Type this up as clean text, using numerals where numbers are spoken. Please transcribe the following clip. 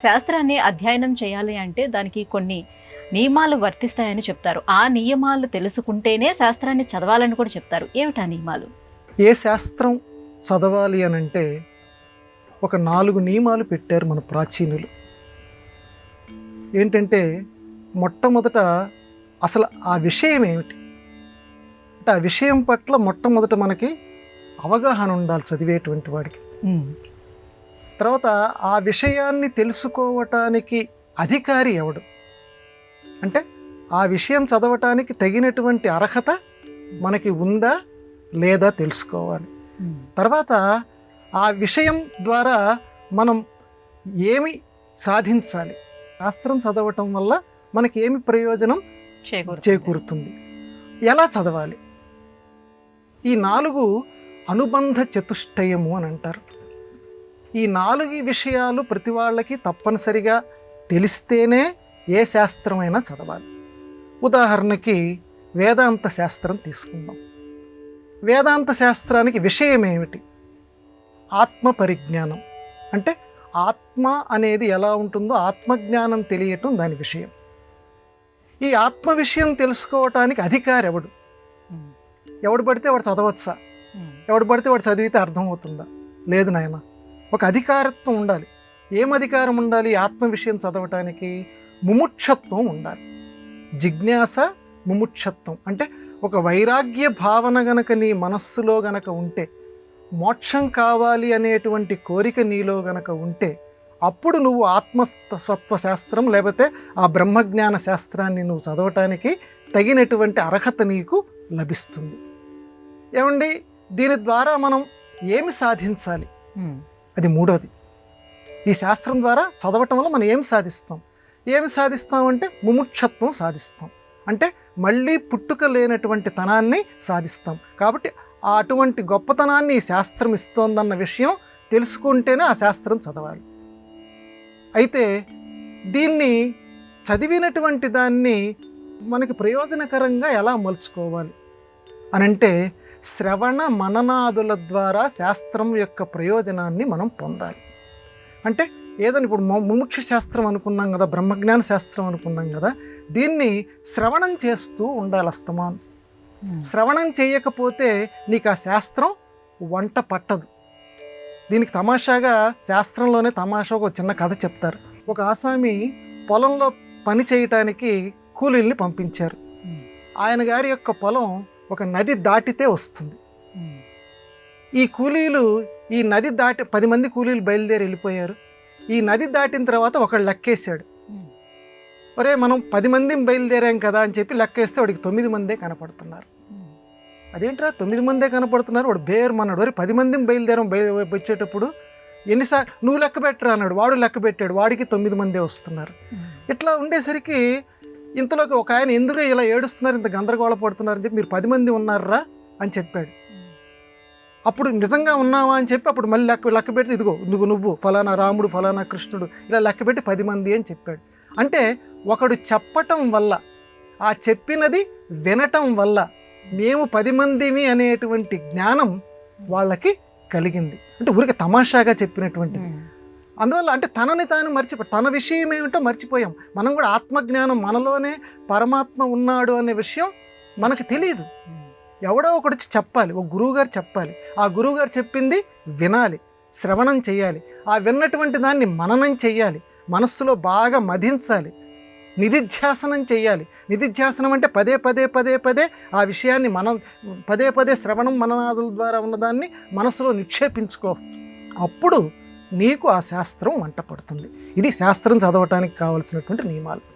శాస్త్రాన్ని అధ్యయనం చేయాలి అంటే దానికి కొన్ని నియమాలు వర్తిస్తాయని చెప్తారు. ఆ నియమాలు తెలుసుకుంటేనే శాస్త్రాన్ని చదవాలని కూడా చెప్తారు. ఏమిటా నియమాలు? ఏ శాస్త్రం చదవాలి అని అంటే ఒక 4 నియమాలు పెట్టారు మన ప్రాచీనులు. ఏంటంటే మొట్టమొదట అసలు ఆ విషయం ఏమిటి అంటే ఆ విషయం పట్ల మొట్టమొదట మనకి అవగాహన ఉండాలి చదివేటువంటి వాడికి. తర్వాత ఆ విషయాన్ని తెలుసుకోవటానికి అధికారి ఎవడు అంటే ఆ విషయం చదవటానికి తగినటువంటి అర్హత మనకి ఉందా లేదా తెలుసుకోవాలి. తర్వాత ఆ విషయం ద్వారా మనం ఏమి సాధించాలి, శాస్త్రం చదవటం వల్ల మనకి ఏమి ప్రయోజనం చేకూరుతుంది, ఎలా చదవాలి. ఈ 4 అనుబంధ చతుష్టయము అని అంటారు. ఈ 4 విషయాలు ప్రతి వాళ్ళకి తప్పనిసరిగా తెలిస్తేనే ఏ శాస్త్రమైనా చదవాలి. ఉదాహరణకి వేదాంత శాస్త్రం తీసుకుందాం. వేదాంత శాస్త్రానికి విషయం ఏమిటి? ఆత్మ పరిజ్ఞానం. అంటే ఆత్మ అనేది ఎలా ఉంటుందో ఆత్మజ్ఞానం తెలియటం దాని విషయం. ఈ ఆత్మ విషయం తెలుసుకోవటానికి అధికారి ఎవడు? ఎవడు పడితే వాడు చదవచ్చా? ఎవడు పడితే వాడు చదివితే అర్థమవుతుందా? లేదు నాయన, ఒక అధికారత్వం ఉండాలి. ఏం అధికారం ఉండాలి ఆత్మ విషయం చదవటానికి? ముముక్షత్వం ఉండాలి. జిజ్ఞాస, ముముక్షత్వం అంటే ఒక వైరాగ్య భావన గనక నీ మనస్సులో గనక ఉంటే, మోక్షం కావాలి అనేటువంటి కోరిక నీలో గనక ఉంటే, అప్పుడు నువ్వు ఆత్మస్వత్వ శాస్త్రం లేకపోతే ఆ బ్రహ్మజ్ఞాన శాస్త్రాన్ని నువ్వు చదవటానికి తగినటువంటి అర్హత నీకు లభిస్తుంది. ఏమండి, దీని ద్వారా మనం ఏమి సాధించాలి? అది మూడోది. ఈ శాస్త్రం ద్వారా చదవటం వల్ల మనం ఏమి సాధిస్తాం? ఏమి సాధిస్తామంటే ముముక్షత్వం సాధిస్తాం. అంటే మళ్ళీ పుట్టుక లేనటువంటి తనాన్ని సాధిస్తాం. కాబట్టి అటువంటి గొప్పతనాన్ని ఈ శాస్త్రం ఇస్తోందన్న విషయం తెలుసుకుంటేనే ఆ శాస్త్రం చదవాలి. అయితే దీన్ని చదివినటువంటి దాన్ని మనకి ప్రయోజనకరంగా ఎలా మలుచుకోవాలి అనంటే శ్రవణ మననాదుల ద్వారా శాస్త్రం యొక్క ప్రయోజనాన్ని మనం పొందాలి. అంటే ఏదని ఇప్పుడు ముముక్ష శాస్త్రం అనుకున్నాం కదా, బ్రహ్మజ్ఞాన శాస్త్రం అనుకున్నాం కదా, దీన్ని శ్రవణం చేస్తూ ఉండాలి అస్తమానం. శ్రవణం చేయకపోతే నీకు ఆ శాస్త్రం వంట పట్టదు. దీనికి తమాషాగా శాస్త్రంలోనే తమాషా ఒక చిన్న కథ చెప్తారు. ఒక ఆసామి పొలంలో పని చేయటానికి కూలీల్ని పంపించారు. ఆయన గారి యొక్క పొలం ఒక నది దాటితే వస్తుంది. ఈ కూలీలు ఈ నది దాటి 10 మంది కూలీలు బయలుదేరి వెళ్ళిపోయారు. ఈ నది దాటిన తర్వాత ఒకడు లెక్కేశాడు. ఒరే, మనం 10 మంది బయలుదేరాం కదా అని చెప్పి లెక్కేస్తే వాడికి 9 మందే కనపడుతున్నారు. అదేంట్రా 9 మందే కనపడుతున్నారు? వాడు బేర్మన్నాడు. ఒరే, 10 మంది బయలుదేరాం వచ్చేటప్పుడు ఎన్నిసార్లు నువ్వు లెక్క పెట్టరా అన్నాడు. వాడు లెక్క పెట్టాడు, వాడికి 9 మందే వస్తున్నారు. ఇట్లా ఉండేసరికి ఇంతలోకి ఒక ఆయన ఎందుకు ఇలా ఏడుస్తున్నారు, ఇంత గందరగోళ పడుతున్నారని చెప్పి మీరు 10 మంది ఉన్నారా అని చెప్పాడు. అప్పుడు నిజంగా ఉన్నావా అని చెప్పి అప్పుడు మళ్ళీ లెక్క పెడితే ఇదిగో నువ్వు ఫలానా రాముడు ఫలానా కృష్ణుడు ఇలా లెక్క పెట్టి 10 మంది అని చెప్పాడు. అంటే ఒకడు చెప్పటం వల్ల, ఆ చెప్పినది వినటం వల్ల మేము 10 మందిమి అనేటువంటి జ్ఞానం వాళ్ళకి కలిగింది. అంటే ఊరికి తమాషాగా చెప్పినటువంటిది. అందువల్ల అంటే తనని తాను తన విషయం ఏమిటో మర్చిపోయాం. మనం కూడా ఆత్మజ్ఞానం, మనలోనే పరమాత్మ ఉన్నాడు అనే విషయం మనకు తెలియదు. ఎవడో ఒకటి చెప్పాలి, ఒక గురువుగారు చెప్పాలి. ఆ గురువుగారు చెప్పింది వినాలి, శ్రవణం చేయాలి. ఆ విన్నటువంటి దాన్ని మననం చెయ్యాలి, మనస్సులో బాగా మధించాలి, నిధిధ్యాసనం చేయాలి. నిధిధ్యాసనం అంటే పదే పదే పదే పదే ఆ విషయాన్ని మనం పదే శ్రవణం మననాదుల ద్వారా ఉన్నదాన్ని మనసులో నిక్షేపించుకో. అప్పుడు నీకు ఆ శాస్త్రం వంట పడుతుంది. ఇది శాస్త్రం చదవటానికి కావలసినటువంటి నియమాలు.